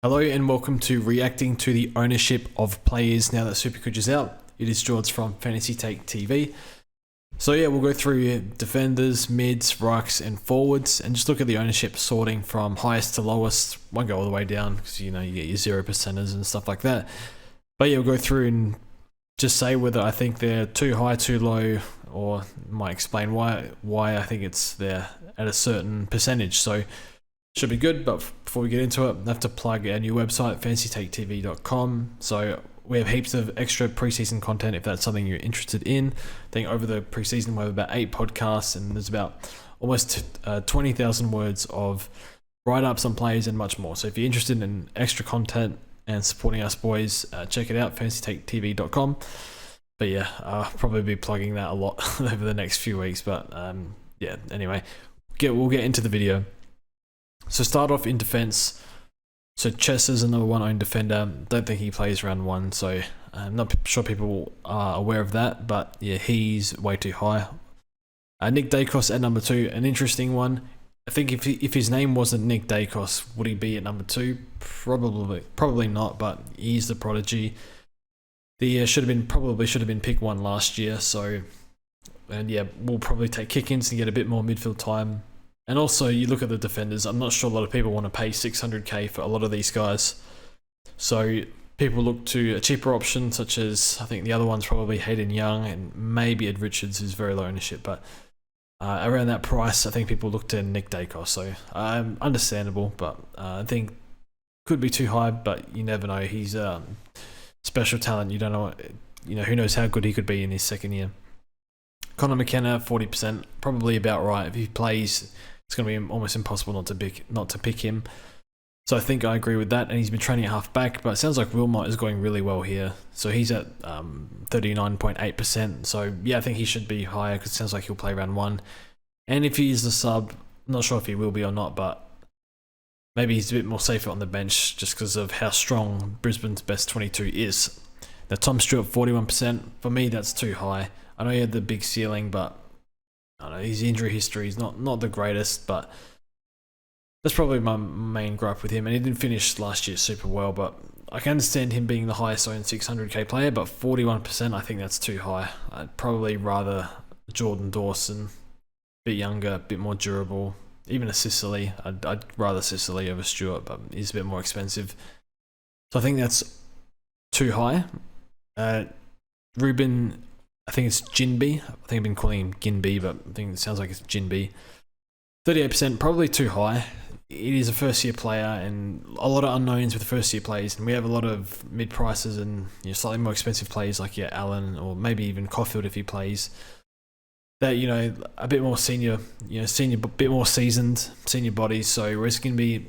Hello and welcome to reacting to the ownership of players now that Supercoach is out. It is George from Fantasy Take TV. So yeah, we'll go through defenders, mids, rucks and forwards and just look at the ownership sorting from highest to lowest. Won't go all the way down because you get your 0%ers and stuff like that. But yeah, we'll go through and just say whether I think they're too high, too low, or might explain why I think it's there at a certain percentage. So should be good, but before we get into it, I have to plug our new website, fantasytaketv.com. So we have heaps of extra preseason content if that's something you're interested in. I think over the preseason we have about 8 podcasts and there's about almost 20,000 words of write-ups on players and much more. So if you're interested in extra content and supporting us boys, check it out, fantasytaketv.com. But yeah, I'll probably be plugging that a lot over the next few weeks. But yeah, anyway, we'll get into the video. So start off in defense. So Chess is a number 1 owned defender. Don't think he plays round 1, so I'm not sure people are aware of that. But yeah, he's way too high. Nick Dacos at number 2, an interesting one. I think if his name wasn't Nick Dacos, would he be at number 2? Probably not. But he's the prodigy. The probably should have been pick 1 last year. So, and yeah, we'll probably take kick-ins and get a bit more midfield time. And also, you look at the defenders, I'm not sure a lot of people want to pay 600k for a lot of these guys. So people look to a cheaper option, such as, I think the other one's probably Hayden Young and maybe Ed Richards, who's very low ownership. But around that price, I think people look to Nick Dacos. So understandable, but I think could be too high, but you never know. He's special talent. You don't know, who knows how good he could be in his second year. Connor McKenna, 40%, probably about right. If he plays, it's going to be almost impossible not to pick him. So I think I agree with that. And he's been training at half back, but it sounds like Wilmot is going really well here. So he's at 39.8%. So yeah, I think he should be higher because it sounds like he'll play round 1. And if he is the sub, I'm not sure if he will be or not, but maybe he's a bit more safer on the bench just because of how strong Brisbane's best 22 is. Now Tom Stewart, 41%. For me, that's too high. I know he had the big ceiling, but I don't know, his injury history is not the greatest, but that's probably my main gripe with him. And he didn't finish last year super well, but I can understand him being the highest owned 600k player, but 41%, I think that's too high. I'd probably rather Jordan Dawson, a bit younger, a bit more durable, even a Sicily. I'd rather Sicily over Stewart, but he's a bit more expensive. So I think that's too high. Ruben, I think it's Jinby. I think I've been calling him Ginby, but I think it sounds like it's Jinby. 38%, probably too high. It is a first-year player, and a lot of unknowns with first-year players. And we have a lot of mid-prices and slightly more expensive players like Allen or maybe even Caulfield if he plays. That a bit more senior, bit more seasoned, senior bodies. So whereas Ginby,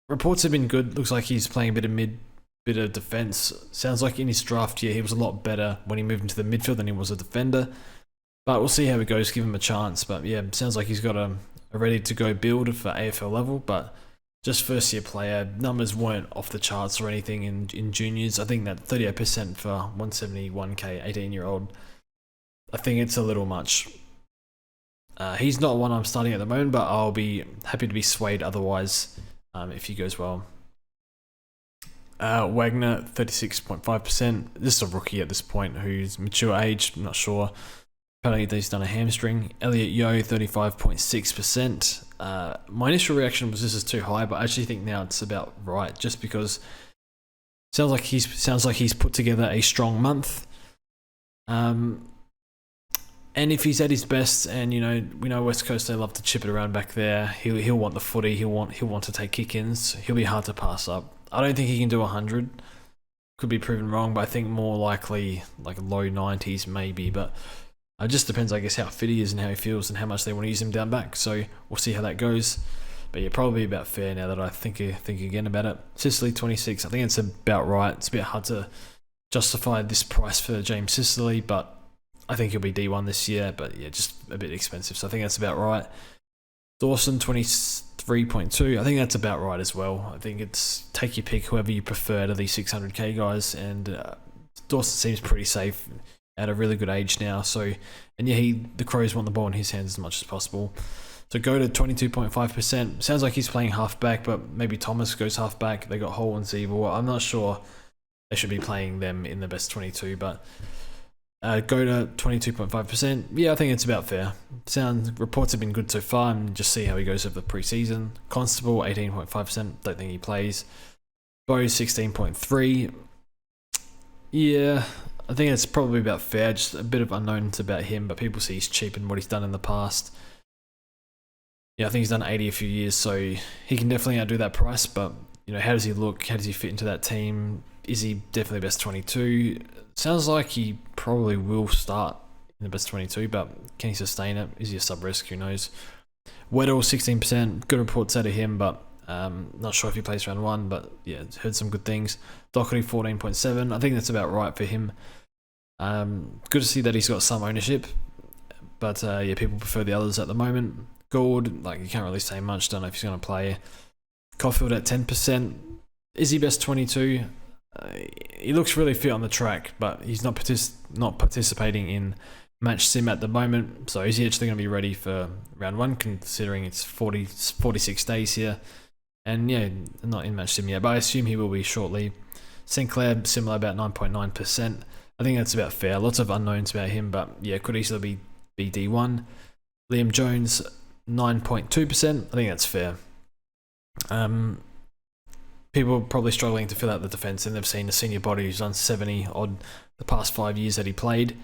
reports have been good. Looks like he's playing a bit of mid. Bit of defense. Sounds like in his draft year he was a lot better when he moved into the midfield than he was a defender. But we'll see how it goes, give him a chance. But yeah, sounds like he's got a ready to go build for AFL level, but just first year player. Numbers weren't off the charts or anything in juniors. I think that 38% for 171k 18-year-old, I think it's a little much. He's not one I'm starting at the moment, but I'll be happy to be swayed otherwise if he goes well. Wagner, 36.5%. This is a rookie at this point who's mature age, I'm not sure. Apparently he's done a hamstring. Elliot Yeo, 35.6%. My initial reaction was this is too high, but I actually think now it's about right, just because it sounds like he's put together a strong month. And if he's at his best, and we know West Coast, they love to chip it around back there. He'll want the footy. He'll want to take kick-ins. He'll be hard to pass up. I don't think he can do 100. Could be proven wrong, but I think more likely like low 90s maybe. But it just depends, I guess, how fit he is and how he feels and how much they want to use him down back. So we'll see how that goes. But yeah, probably about fair now that I think again about it. Sicily, 26. I think it's about right. It's a bit hard to justify this price for James Sicily, but I think he'll be D1 this year. But yeah, just a bit expensive. So I think that's about right. Dawson, 23.2. I think that's about right as well. I think it's take your pick, whoever you prefer to these 600k guys. And Dawson seems pretty safe at a really good age now. So, and yeah, the Crows want the ball in his hands as much as possible. So go to 22.5%. Sounds like he's playing halfback, but maybe Thomas goes halfback. They got Hall and Zeeble. I'm not sure they should be playing them in the best 22, but go to 22.5%. Yeah, I think it's about fair. Reports have been good so far, and just see how he goes over the preseason. Constable 18.5%. Don't think he plays. Bo 16.3. Yeah, I think it's probably about fair. Just a bit of unknowns about him, but people see he's cheap and what he's done in the past. Yeah, I think he's done 80 a few years, so he can definitely outdo that price. But how does he look? How does he fit into that team? Is he definitely best 22? Sounds like he probably will start in the best 22, but can he sustain it? Is he a sub-risk? Who knows? Weddle 16%. Good reports out of him, but not sure if he plays round 1. But yeah, heard some good things. Doherty 14.7. I think that's about right for him. Good to see that he's got some ownership, but yeah, people prefer the others at the moment. Gould, you can't really say much. Don't know if he's going to play. Caulfield at 10%. Is he best 22? He looks really fit on the track, but he's not participating in match sim at the moment. So is he actually going to be ready for round 1, considering it's 46 days here? And yeah, not in match sim yet, but I assume he will be shortly. Sinclair, similar, about 9.9%. I think that's about fair. Lots of unknowns about him, but yeah, could easily be D1. Liam Jones, 9.2%. I think that's fair. People are probably struggling to fill out the defense, and they've seen a senior body who's done 70 odd the past 5 years that he played.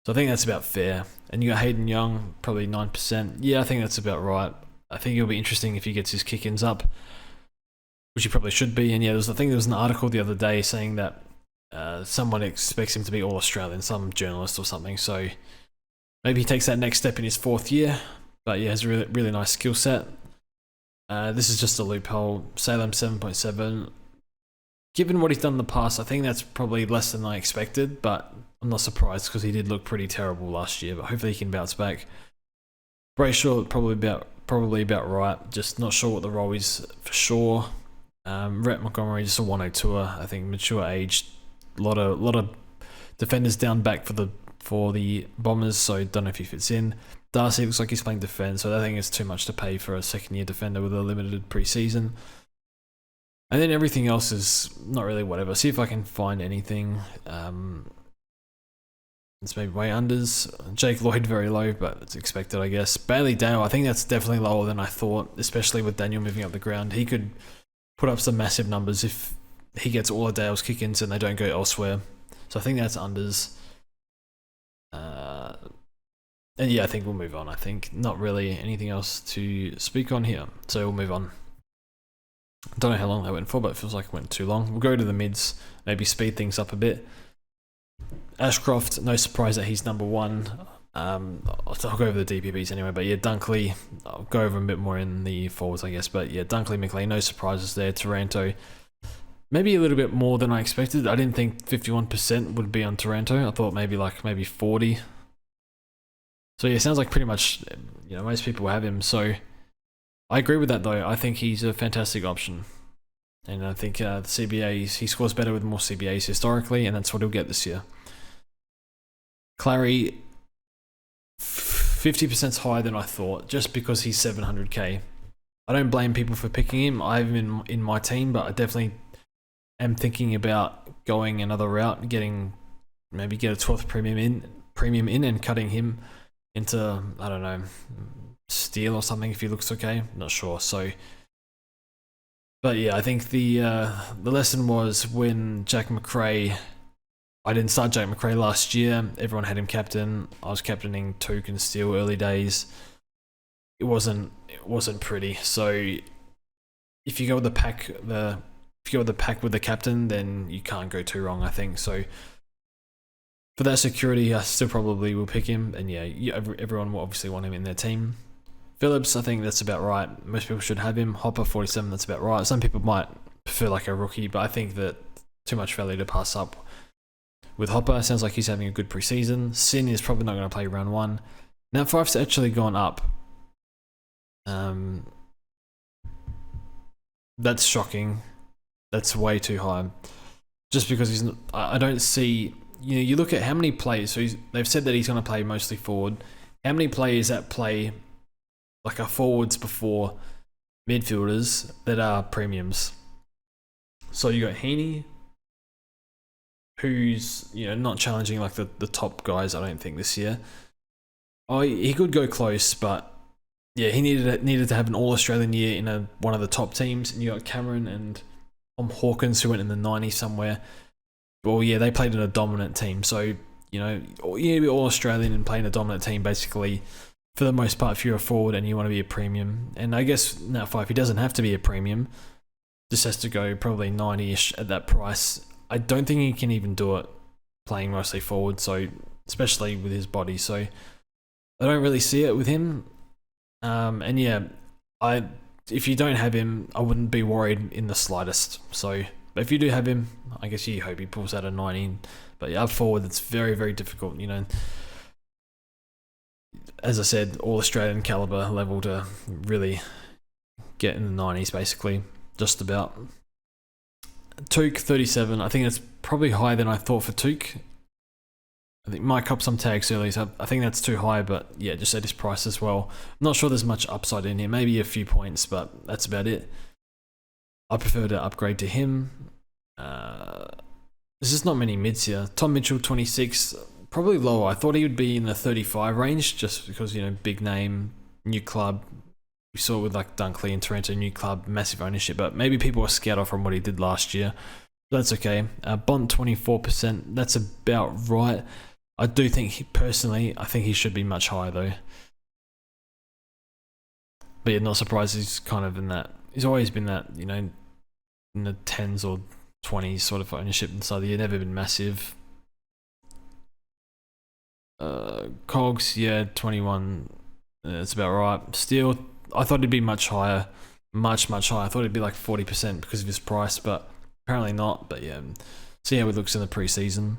So I think that's about fair. And you got Hayden Young, probably 9%. Yeah, I think that's about right. I think it'll be interesting if he gets his kick-ins up, which he probably should be. And yeah, I think there was an article the other day saying that someone expects him to be All-Australian, some journalist or something. So maybe he takes that next step in his 4th year. But yeah, has a really, really nice skill set. This is just a loophole. Salem 7.7. Given what he's done in the past, I think that's probably less than I expected, but I'm not surprised because he did look pretty terrible last year, but hopefully he can bounce back. Brayshaw, probably about right. Just not sure what the role is for sure. Rhett Montgomery, just a 102er. I think mature age. A lot of defenders down back for the Bombers, so don't know if he fits in. Darcy looks like he's playing defense, so I think it's too much to pay for a second-year defender with a limited preseason. And then everything else is not really whatever. See if I can find anything. It's maybe way unders. Jake Lloyd very low, but it's expected, I guess. Bailey Dale, I think that's definitely lower than I thought, especially with Daniel moving up the ground. He could put up some massive numbers if he gets all of Dale's kick-ins and they don't go elsewhere. So I think that's unders. And yeah, I think we'll move on. I think not really anything else to speak on here. So we'll move on. Don't know how long that went for, but it feels like it went too long. We'll go to the mids, maybe speed things up a bit. Ashcroft, no surprise that he's number 1. I'll go over the DPPs anyway, but yeah, Dunkley, I'll go over a bit more in the forwards, I guess. But yeah, Dunkley, McLean, no surprises there. Taranto, maybe a little bit more than I expected. I didn't think 51% would be on Taranto. I thought maybe 40. So yeah, sounds like pretty much most people have him. So I agree with that though. I think he's a fantastic option, and I think the CBAs, he scores better with more CBAs historically, and that's what he'll get this year. Clary, 50% higher than I thought, just because he's 700k. I don't blame people for picking him. I have him in my team, but I definitely am thinking about going another route, maybe get a 12th premium in, and cutting him into, I don't know, Steel or something if he looks okay. Not sure. So, but yeah, I think the lesson was when Jack Macrae. I didn't start Jack Macrae last year. Everyone had him captain. I was captaining Took and Steel early days. It wasn't pretty. So if you go with the pack, with the captain, then you can't go too wrong, I think. So for that security, I still probably will pick him. And yeah, everyone will obviously want him in their team. Phillips, I think that's about right. Most people should have him. Hopper, 47, that's about right. Some people might prefer like a rookie, but I think that too much value to pass up. With Hopper, sounds like he's having a good preseason. Sin is probably not going to play round 1. Now 5's actually gone up. That's shocking. That's way too high. Just because he's not, I don't see, you look at how many players, so they've said that he's going to play mostly forward. How many players that play like our forwards before midfielders that are premiums. So you got Heaney, who's not challenging like the top guys, I don't think, this year. Oh, he could go close, but yeah, he needed to have an All-Australian year in one of the top teams. And you got Cameron and Tom Hawkins, who went in the 90s somewhere. Well, yeah, they played in a dominant team. So, you be All-Australian and play in a dominant team, basically, for the most part, if you're a forward and you want to be a premium. And I guess now, if he doesn't have to be a premium, just has to go probably 90-ish at that price. I don't think he can even do it playing mostly forward, so especially with his body. So I don't really see it with him. And yeah, if you don't have him, I wouldn't be worried in the slightest. So, but if you do have him, I guess you hope he pulls out a 90. But yeah, up forward, it's very, very difficult. As I said, all Australian caliber level to really get in the 90s, basically, just about. Took 37. I think that's probably higher than I thought for Took. I think Mike copped some tags early, so I think that's too high, but yeah, just at his price as well. I'm not sure there's much upside in here, maybe a few points, but that's about it. I prefer to upgrade to him. There's just not many mids here. Tom Mitchell, 26, probably lower. I thought he would be in the 35 range, just because, big name, new club. We saw it with like Dunkley in Toronto, new club, massive ownership, but maybe people were scared off from what he did last year. That's okay. Bond 24%, that's about right. I do think I think he should be much higher though. But yeah, not surprised he's kind of in that. He's always been that, in the 10s or 20s sort of ownership inside the year. Never been massive. Cogs, yeah, 21. That's about right. Steel, I thought it'd be much higher. Much, much higher. I thought it'd be like 40% because of his price, but apparently not. But yeah, see how it looks in the preseason.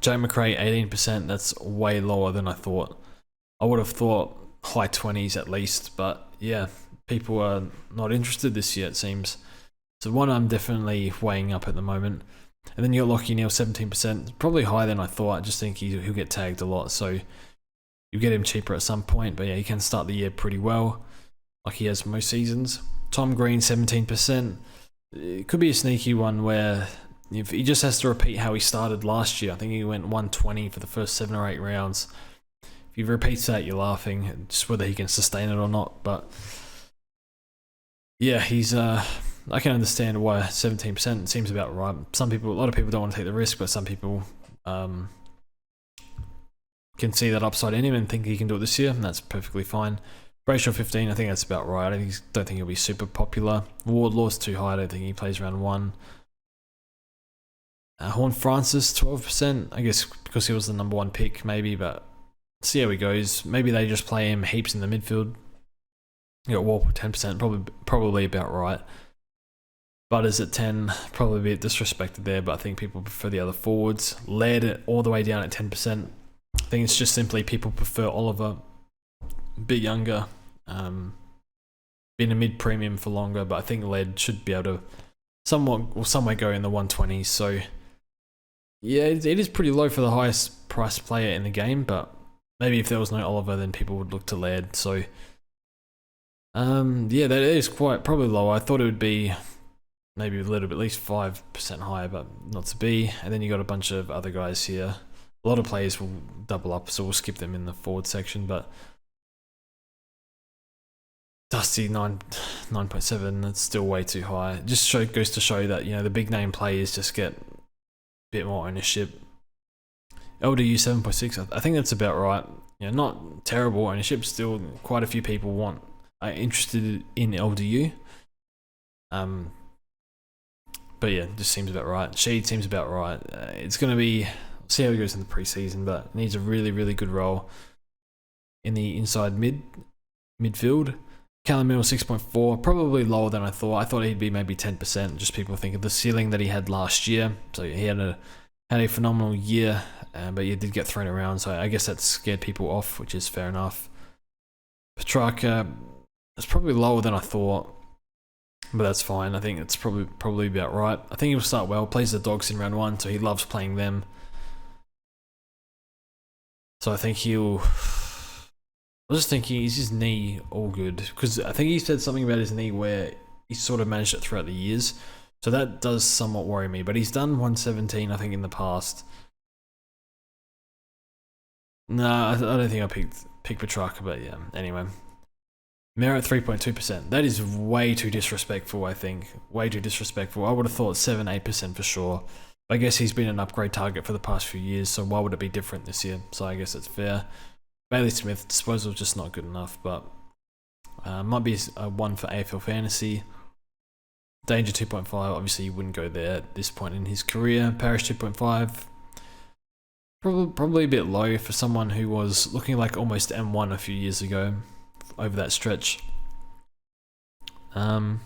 Jay McRae, 18%. That's way lower than I thought. I would have thought high 20s at least, but yeah, people are not interested this year, it seems. So one I'm definitely weighing up at the moment. And then you got Lockie Neal, 17%. Probably higher than I thought. I just think he'll get tagged a lot, so you'll get him cheaper at some point. But yeah, he can start the year pretty well, like he has most seasons. Tom Green, 17%. It could be a sneaky one where if he just has to repeat how he started last year. I think he went 120 for the first 7 or 8 rounds. If he repeats that, you're laughing, just whether he can sustain it or not. But yeah, he's I can understand why 17% seems about right. A lot of people don't want to take the risk, but some people can see that upside in him and think he can do it this year, and that's perfectly fine. Brayshaw, 15, I think that's about right. I don't think he'll be super popular. Wardlaw's too high. I don't think he plays round 1. Horn Francis, 12%. I guess because he was the number 1 pick, maybe, but see how he goes. Maybe they just play him heaps in the midfield. You got Warple, 10%, probably about right. Butters at 10, probably a bit disrespected there, but I think people prefer the other forwards. Laird all the way down at 10%. I think it's just simply people prefer Oliver, a bit younger, been a mid-premium for longer, but I think Laird should be able to somewhere go in the 120s, so yeah, it is pretty low for the highest priced player in the game, but maybe if there was no Oliver, then people would look to Laird. So yeah, that is probably lower. I thought it would be maybe a little bit, at least 5% higher, but not to be. And then you got a bunch of other guys here. A lot of players will double up, so we'll skip them in the forward section, but Dusty, 9.7, that's still way too high. It just goes to show that, the big name players just get a bit more ownership. LDU, 7.6, I think that's about right. Not terrible ownership, still quite a few people are interested in LDU. But yeah, it just seems about right. Sheed seems about right. It's going to be, see how it goes in the preseason, but it needs a really, really good role in the inside midfield. Callum Mill, 6.4, probably lower than I thought. I thought he'd be maybe 10%, just people think of the ceiling that he had last year. So he had a phenomenal year, but he did get thrown around, so I guess that scared people off, which is fair enough. Petrarca is probably lower than I thought, but that's fine. I think it's probably about right. I think he'll start well, plays the Dogs in round 1, so he loves playing them. So I think he'll I was just thinking, is his knee all good? Because I think he said something about his knee where he sort of managed it throughout the years. So that does somewhat worry me. But he's done 117, I think, in the past. No, I don't think I picked Petrarca, but yeah. Anyway. Merit 3.2%. That is way too disrespectful, I think. Way too disrespectful. I would have thought 7-8% for sure. I guess he's been an upgrade target for the past few years, so why would it be different this year? So I guess it's fair. Bailey Smith, disposal just not good enough, but might be a 1 for AFL Fantasy. Danger 2.5, obviously you wouldn't go there at this point in his career. Parrish 2.5. Probably a bit low for someone who was looking like almost M1 a few years ago over that stretch. Yeah,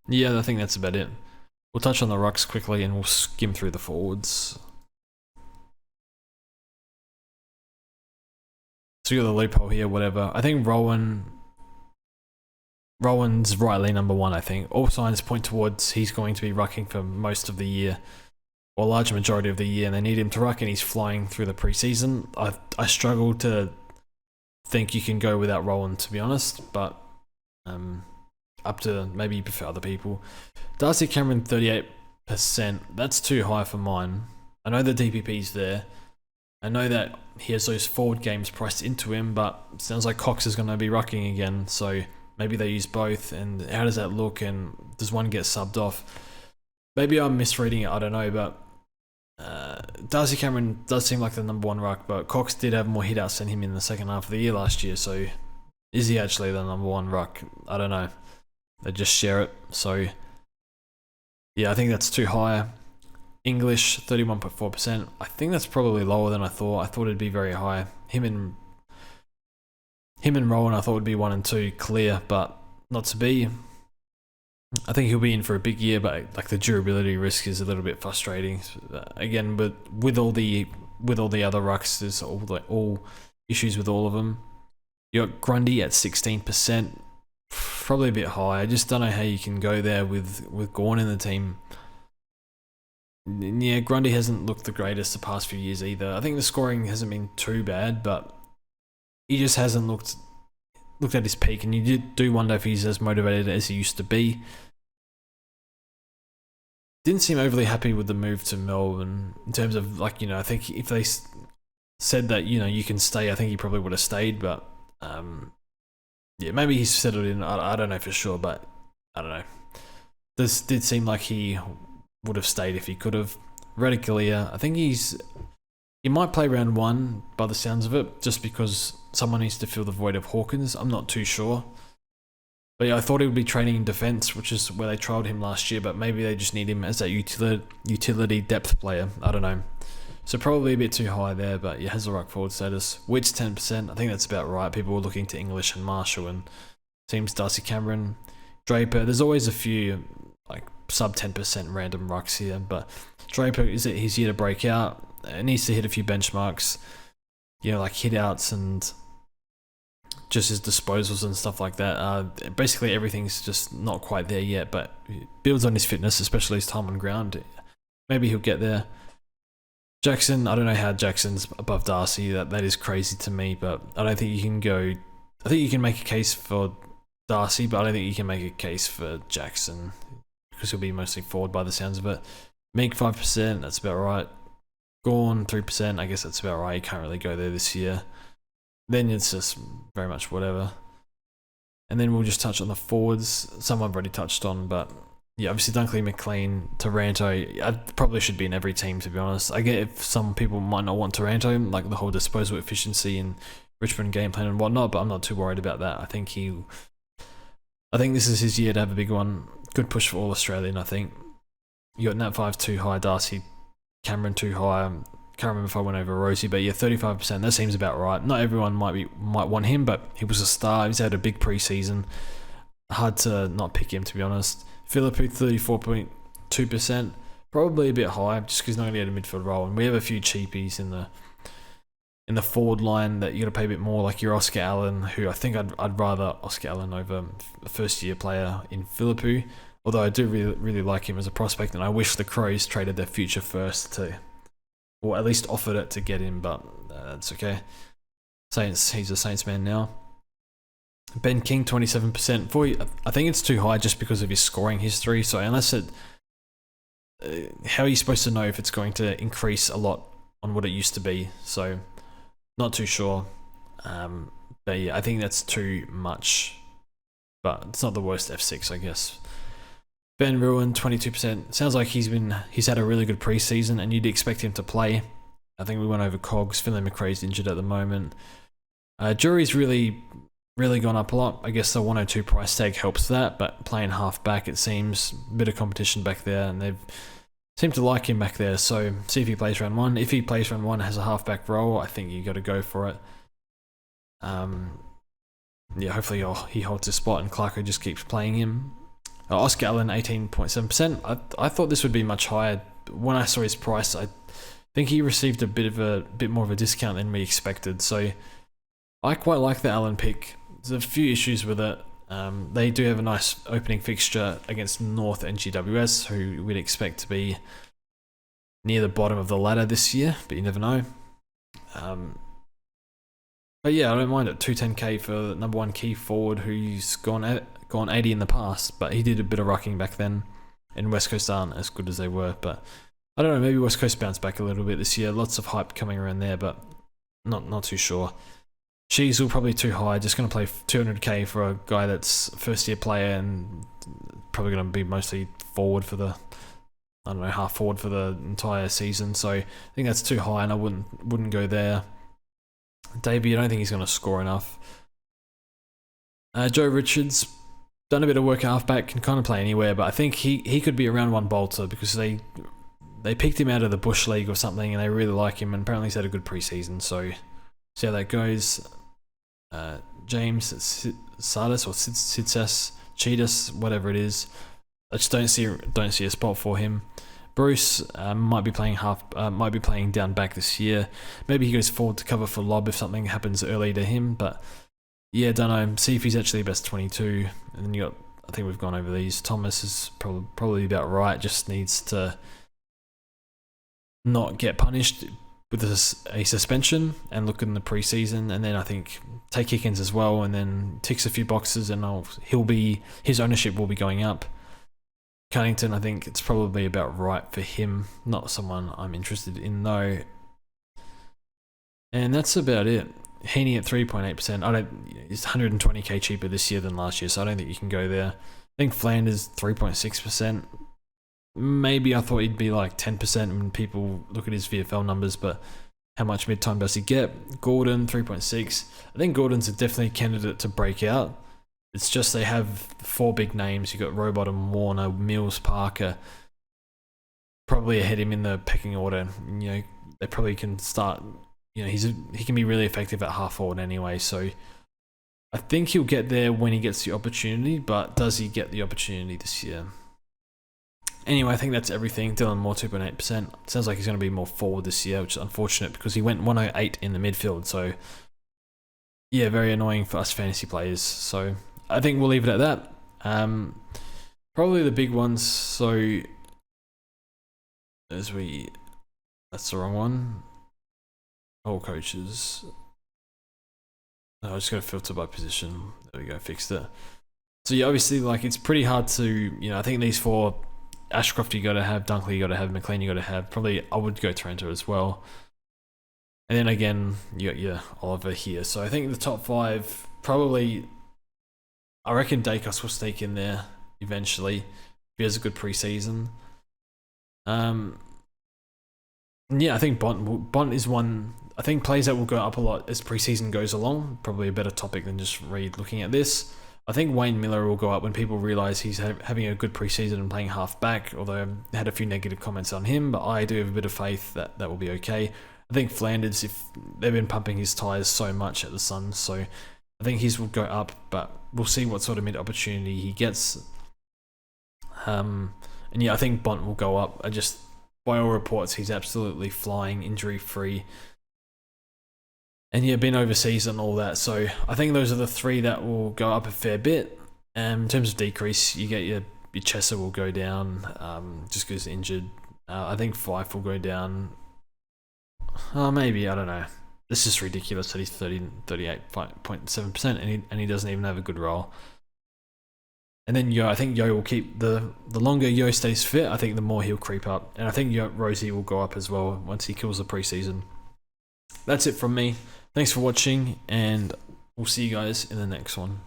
I think that's about it. We'll touch on the rucks quickly and we'll skim through the forwards. So you got the loophole here, whatever. I think Rowan's rightly number 1, I think. All signs point towards he's going to be rucking for most of the year, or a large majority of the year, and they need him to ruck, and he's flying through the preseason. I struggle to think you can go without Rowan, to be honest, but up to maybe you prefer other people. Darcy Cameron 38%, that's too high for mine. I know the DPP's there. I know that he has those forward games priced into him, but it sounds like Cox is going to be rucking again, so maybe they use both, and how does that look, and does one get subbed off? Maybe I'm misreading it, I don't know, but Darcy Cameron does seem like the number 1 ruck, but Cox did have more hit-outs than him in the second half of the year last year, so is he actually the number 1 ruck? I don't know. They just share it, so yeah, I think that's too high. English 31.4%. I think that's probably lower than I thought. I thought it'd be very high. Him and Rowan I thought would be 1 and 2 clear, but not to be. I think he'll be in for a big year, but like the durability risk is a little bit frustrating. Again, but with all the other rucks, there's all issues with all of them. You got Grundy at 16%, probably a bit high. I just don't know how you can go there with Gawn in the team. Yeah, Grundy hasn't looked the greatest the past few years either. I think the scoring hasn't been too bad, but he just hasn't looked at his peak, and you do wonder if he's as motivated as he used to be. Didn't seem overly happy with the move to Melbourne in terms of, like, I think if they said that, you can stay, I think he probably would have stayed, but yeah, maybe he's settled in. I don't know for sure, but I don't know. This did seem like he would have stayed if he could have. Radicalia, I think he might play round 1 by the sounds of it, just because someone needs to fill the void of Hawkins. I'm not too sure. But yeah, I thought he would be training in defence, which is where they trialled him last year, but maybe they just need him as that utility depth player. I don't know. So probably a bit too high there, but yeah, has the ruck forward status. Wits 10%, I think that's about right. People were looking to English and Marshall, and teams Darcy Cameron, Draper. There's always a few like sub 10% random rucks here, but Draper, is it his year to break out? It needs to hit a few benchmarks, like hit outs and just his disposals and stuff like that. Basically everything's just not quite there yet, but builds on his fitness, especially his time on ground. Maybe he'll get there. Jackson, I don't know how Jackson's above Darcy. That is crazy to me, but I don't think you can go. I think you can make a case for Darcy, but I don't think you can make a case for Jackson because he'll be mostly forward by the sounds of it. Meek 5%, that's about right. Gawn 3%, I guess that's about right. You can't really go there this year. Then it's just very much whatever. And then we'll just touch on the forwards. Some I've already touched on, but yeah, obviously Dunkley, McLean, Taranto. I probably should be in every team, to be honest. I get if some people might not want Taranto, like the whole disposal efficiency and Richmond game plan and whatnot, but I'm not too worried about that. I think this is his year to have a big one. Good push for all Australian, I think. You got Nat 5 too high, Darcy Cameron too high. Can't remember if I went over Rosie, but yeah, 35%. That seems about right. Not everyone might want him, but he was a star. He's had a big preseason. Hard to not pick him, to be honest. Philippou 34.2%, probably a bit high, just because he's not going to get a midfield role. And we have a few cheapies in the forward line that you got to pay a bit more, like your Oscar Allen, who I think I'd rather Oscar Allen over a first year player in Philippou. Although I do really like him as a prospect, and I wish the Crows traded their future first to, or at least offered it to get him, but that's okay. Saints, he's a Saints man now. Ben King, 27%. I think it's too high just because of his scoring history. So unless it, how are you supposed to know if it's going to increase a lot on what it used to be? So not too sure. But yeah, I think that's too much. But it's not the worst F6, I guess. Ben Ruin, 22%. Sounds like he's had a really good preseason, and you'd expect him to play. I think we went over Cogs. Finlay McRae's injured at the moment. Jury's really gone up a lot. I guess the 102 price tag helps that, but playing half back, it seems a bit of competition back there, and they've seemed to like him back there. So see if he plays round 1. If he plays round 1, has a half back role, I think you got to go for it. Yeah, hopefully he holds his spot and Clarko just keeps playing him. Oscar Allen, 18.7%. I thought this would be much higher. When I saw his price, I think he received a bit more of a discount than we expected. So I quite like the Allen pick. There's a few issues with it. They do have a nice opening fixture against North and GWS, who we'd expect to be near the bottom of the ladder this year, but you never know. But yeah, I don't mind it. 210k for number 1 key forward who's gone 80 in the past, but he did a bit of rucking back then, and West Coast aren't as good as they were. But I don't know, maybe West Coast bounced back a little bit this year. Lots of hype coming around there, but not too sure. She's probably too high. Just going to play 200k for a guy that's first year player and probably going to be mostly forward for the, I don't know, half forward for the entire season. So I think that's too high, and I wouldn't go there. Davey, I don't think he's going to score enough. Joe Richards, done a bit of work at halfback, can kind of play anywhere, but I think he could be a round 1 bolter because they picked him out of the Bush League or something, and they really like him, and apparently he's had a good preseason. So see how that goes. James Sardis or Sidsas, Cheetahs, whatever it is. I just don't see a spot for him. Bruce might be playing down back this year. Maybe he goes forward to cover for Lob if something happens early to him. But yeah, don't know. See if he's actually best 22. And then you got, I think we've gone over these. Thomas is probably about right. Just needs to not get punished with a suspension and look in the preseason. And then I think take Hickens as well, and then ticks a few boxes, and his ownership will be going up. Cunnington, I think it's probably about right for him. Not someone I'm interested in though. And that's about it. Heaney at 3.8%. It's 120k cheaper this year than last year, so I don't think you can go there. I think Flanders 3.6%. Maybe I thought he'd be like 10% when people look at his VFL numbers, but how much mid-time does he get? Gordon 3.6. I think Gordon's a definitely candidate to break out. It's just they have 4 big names. You've got Robot, Warner, Mills, Parker. Probably ahead him in the pecking order. You know, they probably can start. You know, he can be really effective at half forward anyway. So I think he'll get there when he gets the opportunity. But does he get the opportunity this year? Anyway, I think that's everything. Dylan Moore 2.8%. Sounds like he's going to be more forward this year, which is unfortunate because he went 108 in the midfield. So yeah, very annoying for us fantasy players. So I think we'll leave it at that. Probably the big ones. So that's the wrong one. All coaches. I just got to filter by position. There we go, fixed it. So yeah, obviously, like it's pretty hard to, you know, I think these 4, Ashcroft you got to have, Dunkley you got to have, McLean you got to have. Probably I would go Taranto as well. And then again, you got your Oliver here. So I think the top 5 probably. I reckon Dacos will sneak in there eventually if he has a good preseason. Yeah, I think Bont is one. I think plays that will go up a lot as preseason goes along. Probably a better topic than just Reed looking at this. I think Wayne Miller will go up when people realise he's having a good preseason and playing half back, although I had a few negative comments on him, but I do have a bit of faith that will be okay. I think Flanders, if they've been pumping his tyres so much at the Suns, so I think his will go up, but we'll see what sort of mid-opportunity he gets. And yeah, I think Bont will go up. By all reports, he's absolutely flying, injury-free. And yeah, been overseas and all that. So I think those are the 3 that will go up a fair bit. In terms of decrease, you get your Chesser will go down just because injured. I think Fife will go down. Maybe, I don't know. It's just ridiculous that he's 38.7% and he doesn't even have a good role. And then I think Yo will keep the longer Yo stays fit, I think the more he'll creep up. And I think Rosie will go up as well once he kills the preseason. That's it from me. Thanks for watching, and we'll see you guys in the next one.